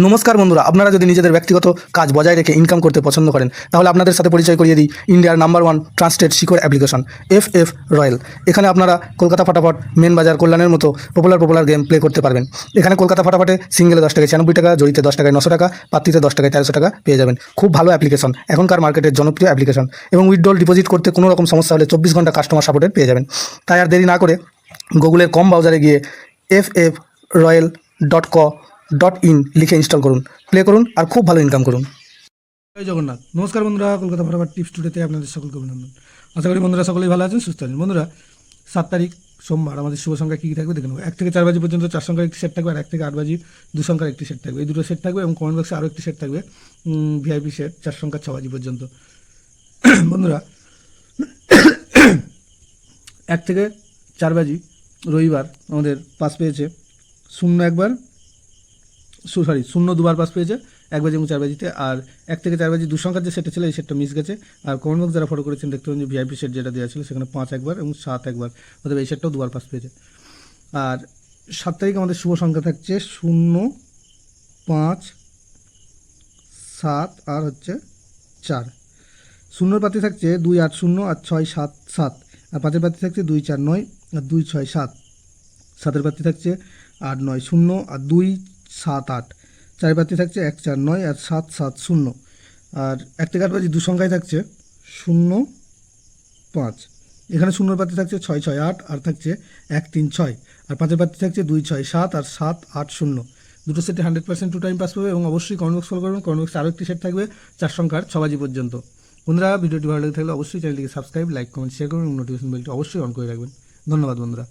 নমস্কার বন্ধুরা, আপনারা যদি নিজেদের ব্যক্তিগত কাজ বজায় রেখে ইনকাম করতে পছন্দ করেন তাহলে আপনাদের সাথে পরিচয় করিয়ে দিই ইন্ডিয়ার নাম্বার 1 ট্রান্সটেড শিকড় অ্যাপ্লিকেশন FF রয়্যাল। এখানে আপনারা কলকাতা ফাটাফাট, মেন বাজার, কল্যাণের মতো পপুলার গেম প্লে করতে পারবেন। এখানে কলকাতা ফাটাফাটে সিঙ্গেলে 10 টাকায় 96 টাকা, জড়িতে 10 টাকায় 900 টাকা, পাত্রিতে 10 টাকায় 1300 টাকা পেয়ে যাবেন। খুব ভালো অ্যাপ্লিকেশন, এখনকার মার্কেটের জনপ্রিয় অ্যাপ্লিকেশন এবং উইথড্রল ডিপোজিট করতে কোনো রকম সমস্যা হলে 24 ঘন্টা কাস্টমার সাপোর্টের পেয়ে যাবেন। তাই আর দেরি না করে গুগলের কম ব্রাউজারে গিয়ে ffroyal.co.in লিখে ইনস্টল করুন, প্লে করুন আর খুব ভালো ইনকাম করুন। জয় জগন্নাথ। নমস্কার বন্ধুরা, কলকাতা ফাটাফাট টিপস টুডেতে আপনাদের সকলকে অভিনন্দন। আশা করি বন্ধুরা সকলেই ভালো আছেন, সুস্থ আছেন। বন্ধুরা, 7 তারিখ সোমবার আমাদের শুভ সংখ্যা কী কী থাকবে দেখে নেব। 1 থেকে 4 বাজি পর্যন্ত 4 সংখ্যার একটি সেট থাকবে, আর 1 থেকে 8 বাজি 2 সংখ্যার একটি সেট থাকবে। এই দুটো সেট থাকবে এবং কমেন্ট বক্সে আরও একটি সেট থাকবে, ভিআইপি সেট 4 সংখ্যার 6 বাজি পর্যন্ত। বন্ধুরা, 1 থেকে 4 বাজি রবিবার আমাদের পাস পেয়েছে 0 একবার, সরি 0 দুবার পাস পেয়েছে 1 বাজি এবং 4 বাজিতে। আর 1 থেকে 4 বাজি 2 সংখ্যার যে সেটটা ছিল এই সেটটা মিস গেছে। আর কমেন্ট বক্স যারা ফটো করেছেন দেখতে পাবেন যে ভিআইপি সেট যেটা দেওয়া ছিল সেখানে 5 একবার এবং 7 একবার, অর্থাৎ এই সেটটাও দুবার পাস পেয়েছে। আর 7 তারিখ আমাদের শুভ সংখ্যা থাকছে 0, 5, 7 আর হচ্ছে 4। 0 পাতি থাকছে 2, 8, 0 আর 6, 7, 7। আর 5 পাতি থাকছে 2, 4, 9 আর 2, 6, 7। 7 পাতি থাকছে 8, 9, 0 আর 2, 7, 8। 4 পাতি থাকছে 1, 4, 9 আর 7, 7, 0। আর 1 থেকে 8 বাজি 2 সংখ্যায় থাকছে 0, 5। এখানে 0 পাতি থাকছে 6, 6, 8 আর থাকছে 1, 3, 6। আর 5 পাতি থাকছে 2, 6, 7 আর 7, 8, 0। দুটো সেটে 100% টু টাইম পাস পাবে এবং অবশ্যই কমেন্ট বক্স ফলো করবেন। কমেন্ট বক্সে আরও একটি সেট থাকবে 4 সংখ্যার 6 বাজি পর্যন্ত। বন্ধুরা, ভিডিওটি ভালো লেগে থাকলে অবশ্যই চ্যানেলটিকে সাবস্ক্রাইব, লাইক, কমেন্ট, শেয়ার করবেন এবং নোটিফিকেশন বেলটি অবশ্যই অন করে রাখবেন। ধন্যবাদ বন্ধুরা।